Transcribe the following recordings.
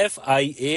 FIA,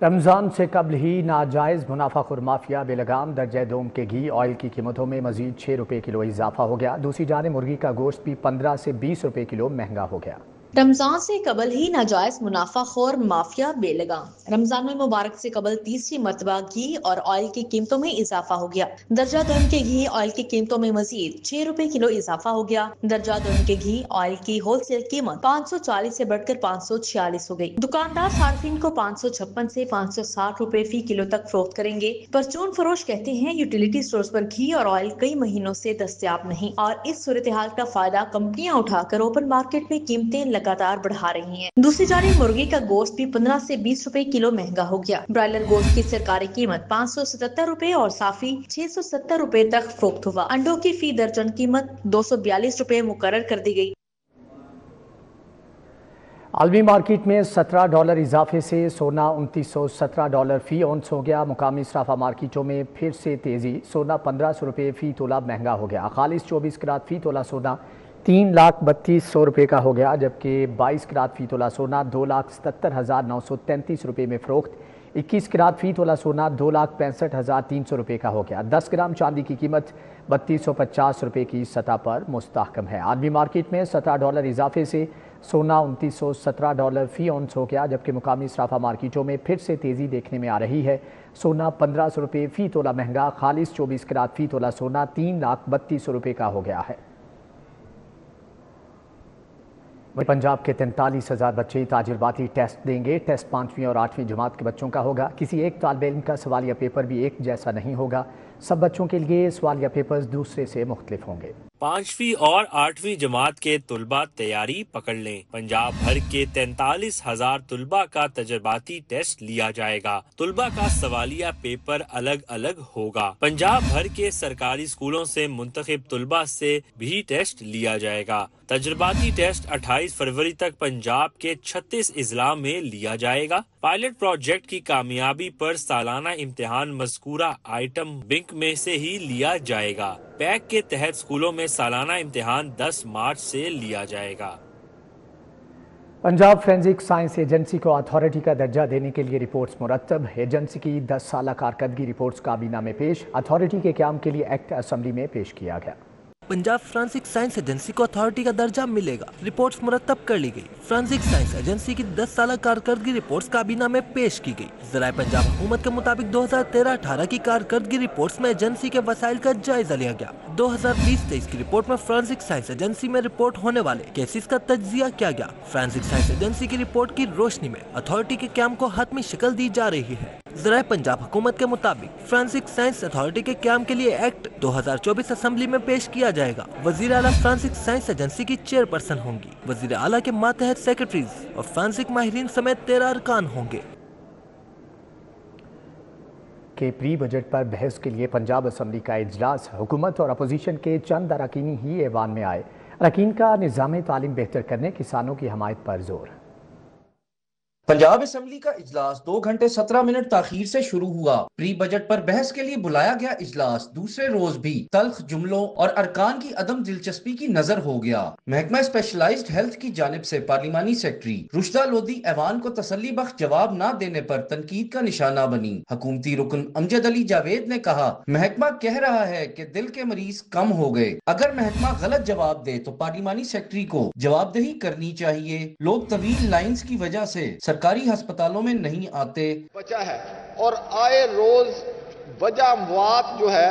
رمضان سے قبل ہی ناجائز منافع خور مافیا بے لگام درجہ دوم کے گھی آئل کی قیمتوں میں مزید 6 روپے کلو اضافہ ہو گیا۔ دوسری جانب مرغی کا گوشت بھی 15 سے 20 روپے کلو مہنگا ہو گیا۔ رمضان سے قبل ہی ناجائز منافع خور مافیا بے لگام۔ رمضان المبارک سے قبل تیسری مرتبہ گھی اور آئل کی قیمتوں میں اضافہ ہو گیا۔ درجہ دوم کے گھی آئل کی قیمتوں میں مزید 6 روپے کلو اضافہ ہو گیا۔ درجہ دوم کے گھی آئل کی ہول سیل قیمت 540 سے بڑھ کر 546 ہو گئی۔ دکاندار صارفین کو 556 سے 560 روپے فی کلو تک فروخت کریں گے۔ پرچون فروش کہتے ہیں یوٹیلیٹی سٹورز پر گھی اور آئل کئی مہینوں سے دستیاب نہیں اور اس صورتحال کا فائدہ کمپنیاں اٹھا کر اوپن مارکیٹ میں قیمتیں لگاتار بڑھا رہی ہیں۔ دوسری جانب مرغی کا گوشت بھی 15 سے 20 روپے کلو مہنگا ہو گیا۔ برائلر گوشت کی سرکاری قیمت 577 روپے اور صافی 670 روپے تک فروخت ہوا۔ انڈوں کی فی درجن قیمت 242 روپے مقرر کر دی گئی۔ عالمی مارکیٹ میں $17 اضافے سے سونا $2917 فی اونس ہو گیا۔ مقامی صرافہ مارکیٹوں میں پھر سے تیزی، سونا 1500 روپے فی تولہ مہنگا ہو گیا۔ خالص 24 کیرات فی تولہ سونا 3,32,100 روپے کا ہو گیا، جبکہ 22 کیرات فی تولہ سونا 2,77,933 روپے میں فروخت۔ 21 کیرات فی تولہ سونا 2,65,300 روپے کا ہو گیا۔ 10 گرام چاندی کی قیمت 3250 روپے کی سطح پر مستحکم ہے۔ عالمی مارکیٹ میں $17 اضافے سے سونا $2917 فی اونس ہو گیا، جبکہ مقامی صرافہ مارکیٹوں میں پھر سے تیزی دیکھنے میں آ رہی ہے۔ سونا 1500 روپے فی تولہ مہنگا، خالص 24 کیرات فی تولہ سونا 3,32,000 روپے کا ہو گیا ہے۔ پنجاب کے 43,000 بچے تجرباتی ٹیسٹ دیں گے۔ ٹیسٹ 5ویں اور 8ویں جماعت کے بچوں کا ہوگا۔ کسی ایک طالب علم کا سوالیہ پیپر بھی ایک جیسا نہیں ہوگا۔ سب بچوں کے لیے سوالیہ پیپرز دوسرے سے مختلف ہوں گے۔ 5ویں اور 8ویں جماعت کے طلباء تیاری پکڑ لیں۔ پنجاب بھر کے 43,000 طلباء کا تجرباتی ٹیسٹ لیا جائے گا۔ طلباء کا سوالیہ پیپر الگ الگ ہوگا۔ پنجاب بھر کے سرکاری اسکولوں سے منتخب طلباء سے بھی ٹیسٹ لیا جائے گا۔ تجرباتی ٹیسٹ 28 فروری تک پنجاب کے 36 اضلاع میں لیا جائے گا۔ پائلٹ پروجیکٹ کی کامیابی پر سالانہ امتحان مذکورہ آئٹم بینک میں سے ہی لیا جائے گا۔ پیک کے تحت اسکولوں میں سالانہ امتحان 10 مارچ سے لیا جائے گا۔ پنجاب فورینزک سائنس ایجنسی کو اتھارٹی کا درجہ دینے کے لیے رپورٹس مرتب۔ ایجنسی کی 10 سالہ کارکردگی رپورٹس کابینہ میں پیش۔ اتھارٹی کے قیام کے لیے ایکٹ اسمبلی میں پیش کیا گیا۔ پنجاب فرانسک سائنس ایجنسی کو اتھارٹی کا درجہ ملے گا۔ رپورٹس مرتب کر لی گئی۔ فرانسک سائنس ایجنسی کی 10 سالہ کارکردگی رپورٹس کابینہ میں پیش کی گئی۔ ذرائع پنجاب حکومت کے مطابق 2013-18 کی کارکردگی رپورٹس میں ایجنسی کے وسائل کا جائزہ لیا گیا۔ 2020-23 کی رپورٹ میں فرانسک سائنس ایجنسی میں رپورٹ ہونے والے کیسز کا تجزیہ کیا گیا۔ فرانسک سائنس ایجنسی کی رپورٹ کی روشنی میں اتھارٹی کے قیام کو حتمی شکل دی جا رہی ہے۔ ذرائع پنجاب حکومت کے مطابق فرانسک سائنس اتھارٹی کے قیام کے لیے ایکٹ 2024 اسمبلی میں پیش کیا جائے گا۔ وزیر اعلیٰ فرانسک سائنس ایجنسی کی چیئرپرسن ہوں گی۔ وزیر اعلیٰ کے ماتحت سیکرٹریز اور فرانسک ماہرین سمیت 13 ارکان ہوں گے۔ کہ پری بجٹ پر بحث کے لیے پنجاب اسمبلی کا اجلاس، حکومت اور اپوزیشن کے چند اراکین ہی ایوان میں آئے۔ اراکین کا نظام تعلیم بہتر کرنے، کسانوں کی حمایت پر زور۔ پنجاب اسمبلی کا اجلاس 2 گھنٹے 17 منٹ تاخیر سے شروع ہوا۔ پری بجٹ پر بحث کے لیے بلایا گیا اجلاس دوسرے روز بھی تلخ جملوں اور ارکان کی عدم دلچسپی کی نظر ہو گیا۔ محکمہ اسپیشلائزڈ ہیلتھ کی جانب سے پارلیمانی سیکرٹری رشدہ لودھی ایوان کو تسلی بخش جواب نہ دینے پر تنقید کا نشانہ بنی۔ حکومتی رکن امجد علی جاوید نے کہا، محکمہ کہہ رہا ہے کہ دل کے مریض کم ہو گئے۔ اگر محکمہ غلط جواب دے تو پارلیمانی سیکرٹری کو جواب دہی کرنی چاہیے۔ لوگ طویل لائنز کی وجہ سے سرکاری ہسپتالوں میں نہیں آتے۔ بچا ہے اور آئے روز وجہ اموات جو ہے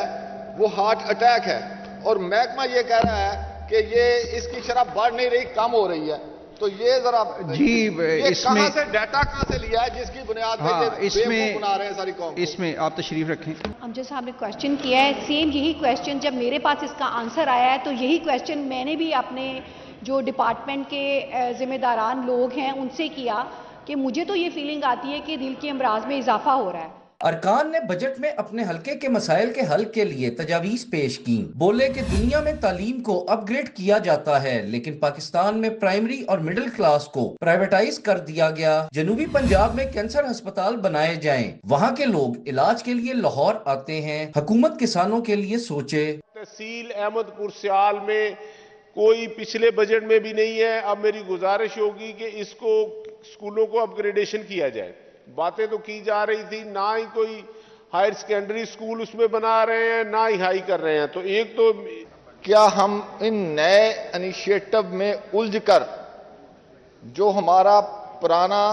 وہ ہارٹ اٹیک ہے، اور محکمہ یہ کہہ رہا ہے کہ یہ اس کی شرح بڑھ نہیں رہی، کم ہو رہی ہے۔ تو یہ ذرا اس میں ڈیٹا کہاں سے لیا ہے جس کی بنیاد پہ یہ بنا رہے ہیں ساری قوم؟ اس میں آپ تشریف رکھیں۔ امجد صاحب نے کوشچن کیا ہے، سیم یہی کوشچن جب میرے پاس اس کا آنسر آیا ہے تو یہی کوشچن میں نے بھی اپنے جو ڈپارٹمنٹ کے ذمہ داران لوگ ہیں ان سے کیا کہ مجھے تو یہ فیلنگ آتی ہے کہ دل کے امراض میں اضافہ ہو رہا ہے۔ ارکان نے بجٹ میں اپنے حلقے کے مسائل کے حل کے لیے تجاویز پیش کی۔ بولے کہ دنیا میں تعلیم کو اپ گریڈ کیا جاتا ہے، لیکن پاکستان میں پرائمری اور مڈل کلاس کو پرائیویٹائز کر دیا گیا۔ جنوبی پنجاب میں کینسر ہسپتال بنائے جائیں، وہاں کے لوگ علاج کے لیے لاہور آتے ہیں۔ حکومت کسانوں کے لیے سوچے۔ تحصیل احمد پور سیال میں کوئی پچھلے بجٹ میں بھی نہیں ہے۔ اب میری گزارش ہوگی کہ اس کو اسکولوں کو اپ گریڈیشن کیا جائے، باتیں تو کی جا رہی تھی, نہ ہی کوئی ہائر سیکنڈری سکول اس میں بنا رہے ہیں, نہ ہی ہائی کر رہے ہیں. تو ایک تو کیا ہم ان نئے انیشیٹو میں الجھ کر جو ہمارا پرانا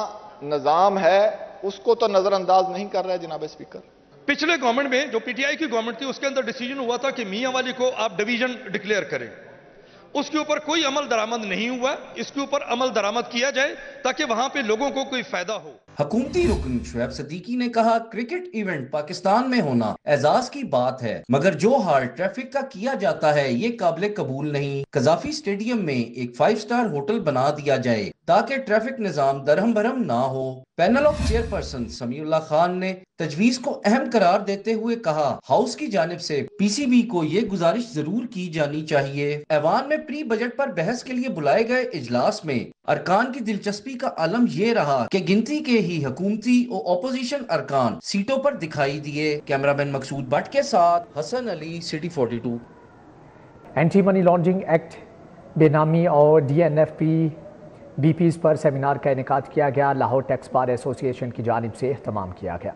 نظام ہے اس کو تو نظر انداز نہیں کر رہے جناب اسپیکر؟ پچھلے گورنمنٹ میں جو پی ٹی آئی کی گورنمنٹ تھی اس کے اندر ڈیسیجن ہوا تھا کہ میاں والی کو آپ ڈویژن ڈکلیئر کریں. اس کے اوپر کوئی عمل درآمد نہیں ہوا. اس کے اوپر عمل درآمد کیا جائے تاکہ وہاں پہ لوگوں کو کوئی فائدہ ہو. حکومتی رکن شعیب صدیقی نے کہا کرکٹ ایونٹ پاکستان میں ہونا اعزاز کی بات ہے, مگر جو حال ٹریفک کا کیا جاتا ہے یہ قابل قبول نہیں. قذافی اسٹیڈیم میں ایک 5 اسٹار ہوٹل بنا دیا جائے تاکہ ٹریفک نظام درہم برہم نہ ہو. پینل آف چیئرپرسن سمیع اللہ خان نے تجویز کو اہم قرار دیتے ہوئے کہا ہاؤس کی جانب سے پی سی بی کو یہ گزارش ضرور کی جانی چاہیے. ایوان میں پری بجٹ پر بحث کے لیے بلائے گئے اجلاس میں ارکان کی دلچسپی کا عالم یہ رہا کہ گنتی کے ہی حکومتی اور اپوزیشن ارکان سیٹوں پر دکھائی دیے. کیمرہ مین مقصود بٹ کے ساتھ Hassan Ali, city 42. Anti money laundering act, benami اور D N F P B Ps پر سیمینار کا انعقاد کیا گیا. لاہور ٹیکس بار ایسوسی ایشن کی جانب سے اہتمام کیا گیا.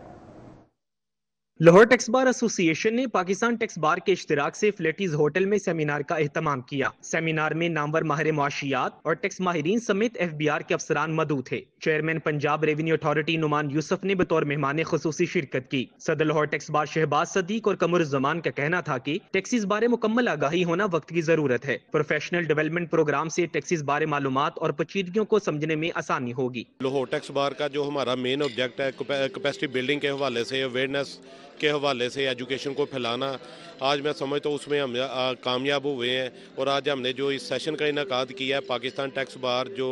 لاہور ٹیکس بار ایسوسی ایشن نے پاکستان ٹیکس بار کے اشتراک سے فلیٹیز ہوٹل میں سیمینار کا اہتمام کیا. سیمینار میں نامور ماہر معاشیات اور ٹیکس ماہرین سمیت ایف بی آر کے افسران مدعو تھے. Chairman Punjab revenue authority Nauman Yousaf نے بطور مہمان خصوصی شرکت کی. صدر لاہور ٹیکس بار شہباز صدیق اور قمر الزمان کا کہنا تھا کہ ٹیکسیز بارے مکمل آگاہی ہونا وقت کی ضرورت ہے. پروفیشنل ڈیولپمنٹ پروگرام سے ٹیکسیز بارے معلومات اور پیچیدگیوں کو سمجھنے میں آسانی ہوگی. لاہور ٹیکس بار کا جو ہمارا مین آبجیکٹ ہے کیپیسٹی بلڈنگ کے حوالے سے, اویئرنیس کے حوالے سے, ایجوکیشن کو پھیلانا, آج میں سمجھتا ہوں اس میں ہم کامیاب ہوئے ہیں. اور آج ہم نے جو اس سیشن کا انعقاد کیا ہے پاکستان ٹیکس بار جو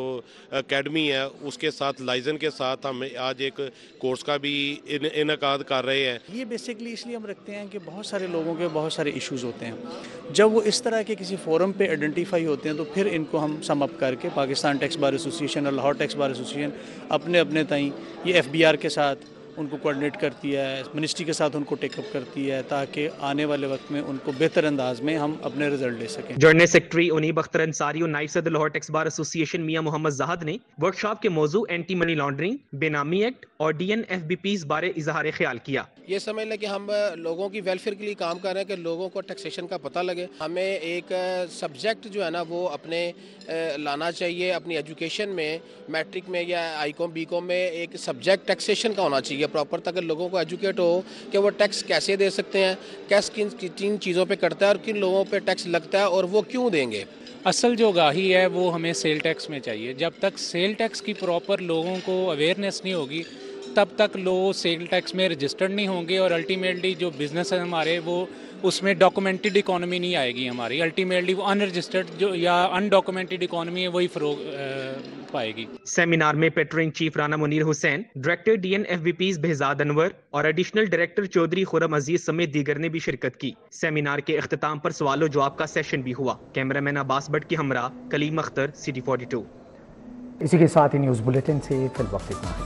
اکیڈمی ہے اس کے ساتھ لائزن کے ساتھ ہم آج ایک کورس کا بھی انعقاد کر رہے ہیں. یہ بیسکلی اس لیے ہم رکھتے ہیں کہ بہت سارے لوگوں کے بہت سارے ایشوز ہوتے ہیں. جب وہ اس طرح کے کسی فورم پہ آئیڈینٹیفائی ہوتے ہیں تو پھر ان کو ہم سم اپ کر کے پاکستان ٹیکس بار ایسوسی ایشن اور لاہور ٹیکس بار ایسوسی ایشن اپنے تائیں یہ ایف بی آر کے ساتھ ان کو کوارڈینیٹ کرتی ہے, منسٹری کے ساتھ ان کو ٹیک اپ کرتی ہے تاکہ آنے والے وقت میں ان کو بہتر انداز میں ہم اپنے رزلٹ لے سکیں. جوائنٹ سیکرٹری انیب اختر انصاری اور نائب صدر لاہور ٹیکس بار ایسوسی ایشن میاں محمد زاہد نے ورک شاپ کے موضوع اینٹی منی لانڈرنگ, بے نامی ایکٹ اور D N F B Ps بارے اظہار خیال کیا. یہ سمجھ لیں کہ ہم لوگوں کی ویلفیئر کے لیے کام کر رہے ہیں کہ لوگوں کو ٹیکسیشن کا پتہ لگے. ہمیں ایک سبجیکٹ جو ہے نا وہ اپنے لانا چاہیے اپنی ایجوکیشن میں, میٹرک میں یا آئی کام بی کام میں ایک سبجیکٹ ٹیکسیشن کا ہونا چاہیے پراپر, تاکہ لوگوں کو ایجوکیٹ ہو کہ وہ ٹیکس کیسے دے سکتے ہیں, کن چیزوں پہ کرتا ہے اور کن لوگوں پہ ٹیکس لگتا ہے اور وہ کیوں دیں گے. اصل جو آگاہی ہے وہ ہمیں سیل ٹیکس میں چاہیے. جب تک سیل ٹیکس کی پراپر لوگوں کو اویئرنیس نہیں ہوگی تب تک لوگ سیل ٹیکس میں رجسٹرڈ نہیں ہوں گے, اور الٹیمیٹلی جو بزنس ہے ہمارے وہ اس میں ڈاکومنٹڈ اکانومی نہیں آئے گی ہماری. الٹیمیٹلی وہ ان رجسٹرڈ جو یا ان ڈاکومنٹڈ اکانومی ہے وہی فروغ پائے گی. سیمینار میں patron in chief Rana Munir Hussain, director D N F B Ps Behzad Anwar اور ایڈیشنل ڈائریکٹر چودھری خرم عزیز سمیت دیگر نے بھی شرکت کی. سیمینار کے اختتام پر سوال و جواب کا سیشن بھی ہوا. کیمرہ مین عباس بٹ کے ہمراہ کلیم اختر, سٹی 42. اسی کے ساتھ ہی نیوز بلیٹن سے فی الوقت اتنا.